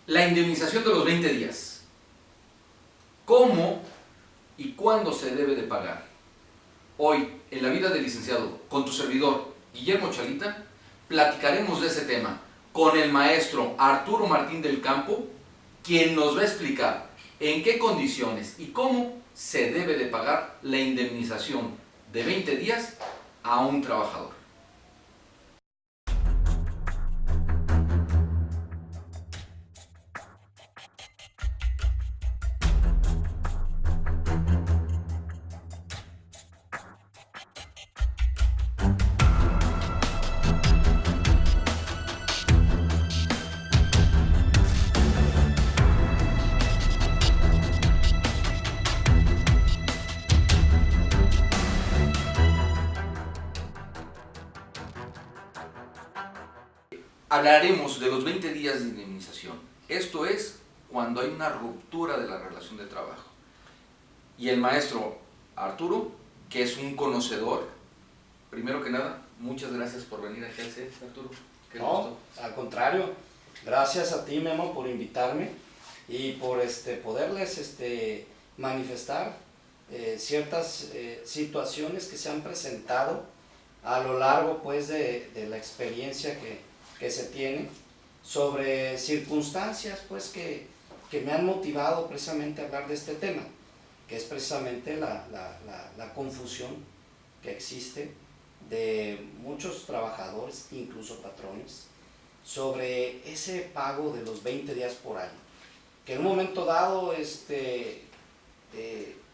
La indemnización de los 20 días. ¿Cómo y cuándo se debe de pagar? Hoy, en la vida del licenciado, con tu servidor, Guillermo Chalita, platicaremos de ese tema con el maestro Arturo Martín del Campo, quien nos va a explicar en qué condiciones y cómo se debe de pagar la indemnización de 20 días a un trabajador. Hablaremos de los 20 días de indemnización. Esto es cuando hay una ruptura de la relación de trabajo. Y el maestro Arturo, que es un conocedor, primero que nada, muchas gracias por venir aquí al set, Arturo. Qué gusto. No, al contrario, gracias a ti, Memo, por invitarme y por poderles manifestar ciertas situaciones que se han presentado a lo largo pues de la experiencia que se tiene sobre circunstancias pues que me han motivado precisamente a hablar de este tema, que es precisamente la confusión que existe de muchos trabajadores, incluso patrones, sobre ese pago de los 20 días por año, que en un momento dado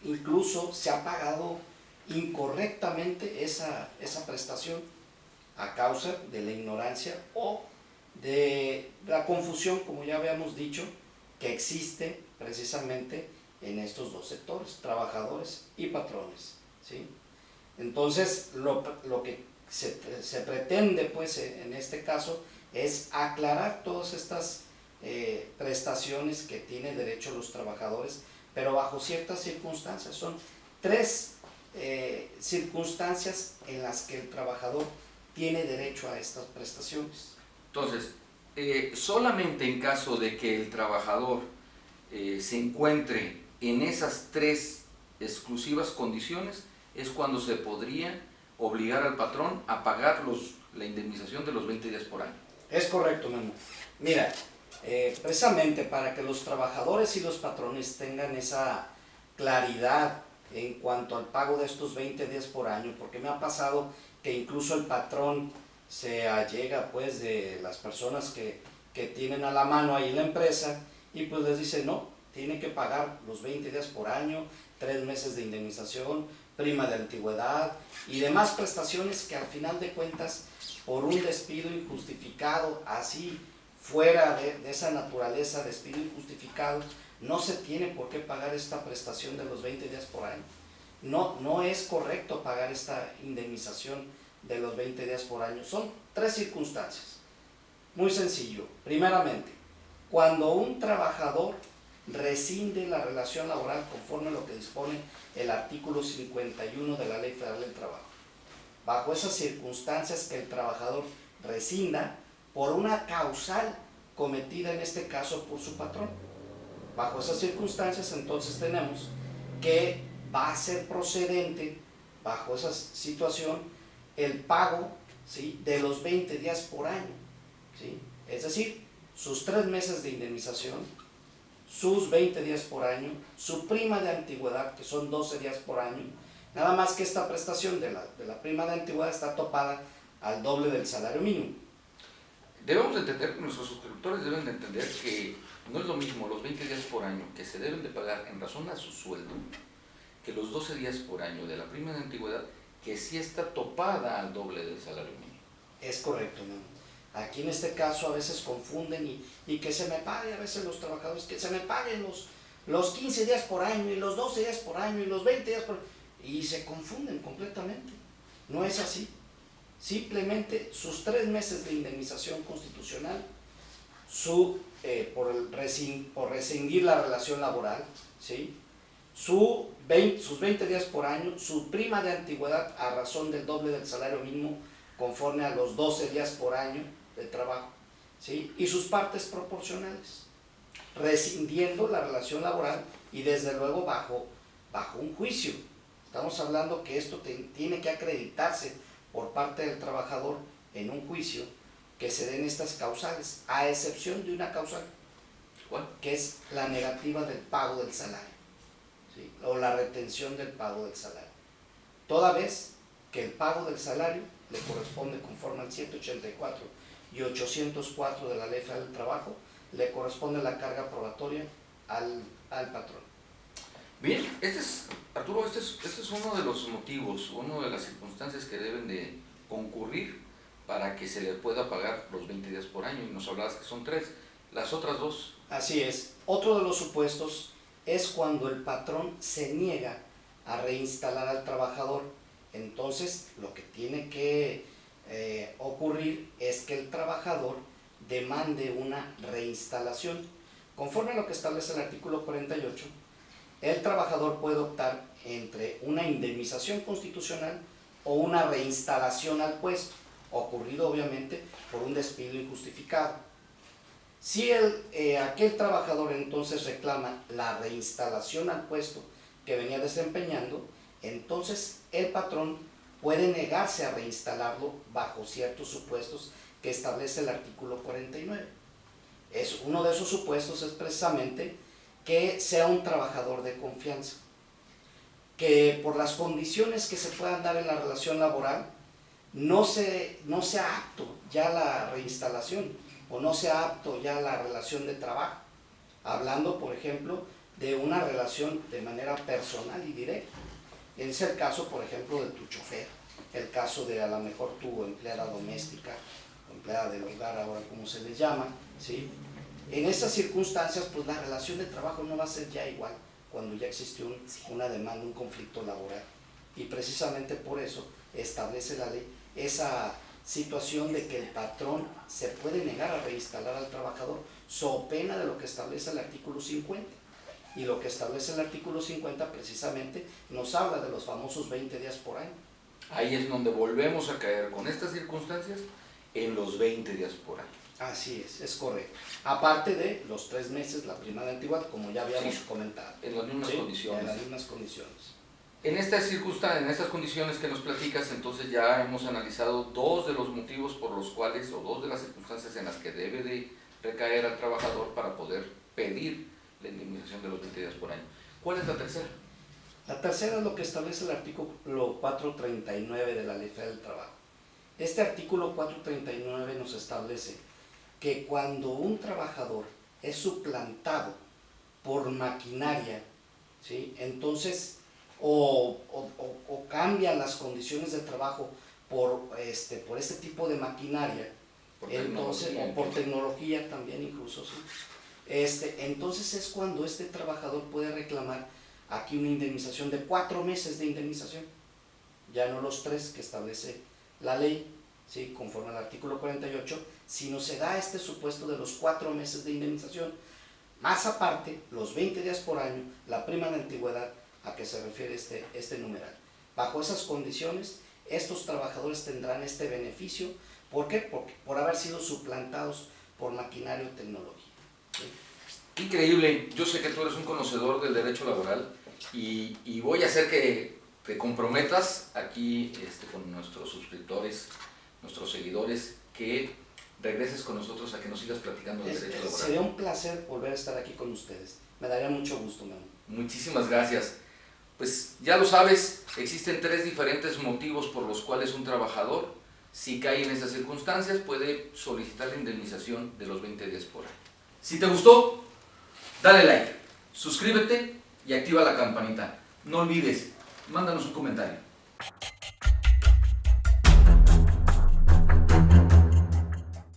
incluso se ha pagado incorrectamente esa prestación a causa de la ignorancia o de la confusión, como ya habíamos dicho, que existe precisamente en estos dos sectores, trabajadores y patrones, ¿sí? Entonces, lo que se pretende, pues, en este caso, es aclarar todas estas prestaciones que tienen derecho los trabajadores, pero bajo ciertas circunstancias. Son tres circunstancias en las que el trabajador tiene derecho a estas prestaciones. Entonces, solamente en caso de que el trabajador se encuentre en esas tres exclusivas condiciones, es cuando se podría obligar al patrón a pagar la indemnización de los 20 días por año. Es correcto, Memo. Mira, precisamente para que los trabajadores y los patrones tengan esa claridad en cuanto al pago de estos 20 días por año, porque me ha pasado que incluso el patrón se allega pues de las personas que tienen a la mano ahí la empresa y pues les dice no, tiene que pagar los 20 días por año, 3 meses de indemnización, prima de antigüedad y demás prestaciones que al final de cuentas por un despido injustificado, así fuera de esa naturaleza, despido injustificado, no se tiene por qué pagar esta prestación de los 20 días por año. No es correcto pagar esta indemnización de los 20 días por año. Son tres circunstancias. Muy sencillo. Primeramente, cuando un trabajador rescinde la relación laboral conforme a lo que dispone el artículo 51 de la Ley Federal del Trabajo. Bajo esas circunstancias que el trabajador rescinda por una causal cometida en este caso por su patrón. Bajo esas circunstancias entonces tenemos que va a ser procedente, bajo esa situación, el pago, ¿sí?, de los 20 días por año, ¿sí? Es decir, sus 3 meses de indemnización, sus 20 días por año, su prima de antigüedad, que son 12 días por año, nada más que esta prestación de la prima de antigüedad está topada al doble del salario mínimo. Debemos entender, nuestros suscriptores deben de entender que no es lo mismo los 20 días por año que se deben de pagar en razón a su sueldo que los 12 días por año de la prima de antigüedad, que sí está topada al doble del salario mínimo. Es correcto, ¿no? Aquí en este caso a veces confunden y que se me pague, a veces los trabajadores, que se me paguen los 15 días por año y los 12 días por año y los 20 días por año, y se confunden completamente. No es así. Simplemente sus 3 meses de indemnización constitucional, por rescindir la relación laboral, ¿sí?, sus 20 días por año, su prima de antigüedad a razón del doble del salario mínimo conforme a los 12 días por año de trabajo, ¿sí?, y sus partes proporcionales. rescindiendo la relación laboral y desde luego bajo un juicio. Estamos hablando que esto tiene que acreditarse por parte del trabajador en un juicio que se den estas causales, a excepción de una causal, ¿Cuál? que es la negativa del pago del salario, ¿sí? O la retención del pago del salario. Toda vez que el pago del salario le corresponde conforme al 184 y 804 de la Ley Federal del Trabajo, le corresponde la carga probatoria al patrón. Bien, Arturo, este es uno de los motivos, una de las circunstancias que deben de concurrir para que se le pueda pagar los 20 días por año, y nos hablabas que son 3, las otras 2. Así es. Otro de los supuestos es cuando el patrón se niega a reinstalar al trabajador. Entonces, lo que tiene que ocurrir es que el trabajador demande una reinstalación. Conforme a lo que establece el artículo 48, el trabajador puede optar entre una indemnización constitucional o una reinstalación al puesto, ocurrido obviamente por un despido injustificado. Si aquel trabajador entonces reclama la reinstalación al puesto que venía desempeñando, entonces el patrón puede negarse a reinstalarlo bajo ciertos supuestos que establece el artículo 49. Uno de esos supuestos es precisamente que sea un trabajador de confianza, que por las condiciones que se puedan dar en la relación laboral no sea apto ya la reinstalación o no sea apto ya la relación de trabajo, hablando por ejemplo de una relación de manera personal y directa. Es el caso por ejemplo de tu chofer, el caso de a lo mejor tu empleada doméstica, empleada del hogar ahora como se les llama, ¿sí? En esas circunstancias, pues la relación de trabajo no va a ser ya igual cuando ya existe una demanda, un conflicto laboral. Y precisamente por eso establece la ley esa situación de que el patrón se puede negar a reinstalar al trabajador so pena de lo que establece el artículo 50. Y lo que establece el artículo 50 precisamente nos habla de los famosos 20 días por año. Ahí es donde volvemos a caer con estas circunstancias en los 20 días por año. Así es correcto. Aparte de los 3 meses, la prima de antigüedad, como ya habíamos comentado. En las mismas condiciones. En las mismas condiciones. En estas circunstancias, en estas condiciones que nos platicas, entonces ya hemos analizado 2 de los motivos por los cuales, o 2 de las circunstancias en las que debe de recaer al trabajador para poder pedir la indemnización de los 20 días por año. ¿Cuál es la tercera? La tercera es lo que establece el artículo 439 de la Ley Federal del Trabajo. Este artículo 439 nos establece que cuando un trabajador es suplantado por maquinaria, ¿sí? Entonces, o cambian las condiciones de trabajo por este tipo de maquinaria, entonces, o por tecnología también incluso, ¿sí? Entonces es cuando este trabajador puede reclamar aquí una indemnización de 4 meses de indemnización, ya no los 3 que establece la ley, ¿sí? Conforme al artículo 48, sino se da este supuesto de los 4 meses de indemnización, más aparte los 20 días por año, la prima de antigüedad a que se refiere este numeral. Bajo esas condiciones, estos trabajadores tendrán este beneficio. ¿Por qué? Por haber sido suplantados por maquinaria o tecnología, ¿sí? Increíble. Yo sé que tú eres un conocedor del derecho laboral y voy a hacer que te comprometas aquí con nuestros suscriptores, nuestros seguidores, que regreses con nosotros a que nos sigas platicando del derecho laboral. Sería un placer volver a estar aquí con ustedes. Me daría mucho gusto, Memo. Muchísimas gracias. Pues ya lo sabes, existen 3 diferentes motivos por los cuales un trabajador, si cae en esas circunstancias, puede solicitar la indemnización de los 20 días por año. Si te gustó, dale like, suscríbete y activa la campanita. No olvides, mándanos un comentario.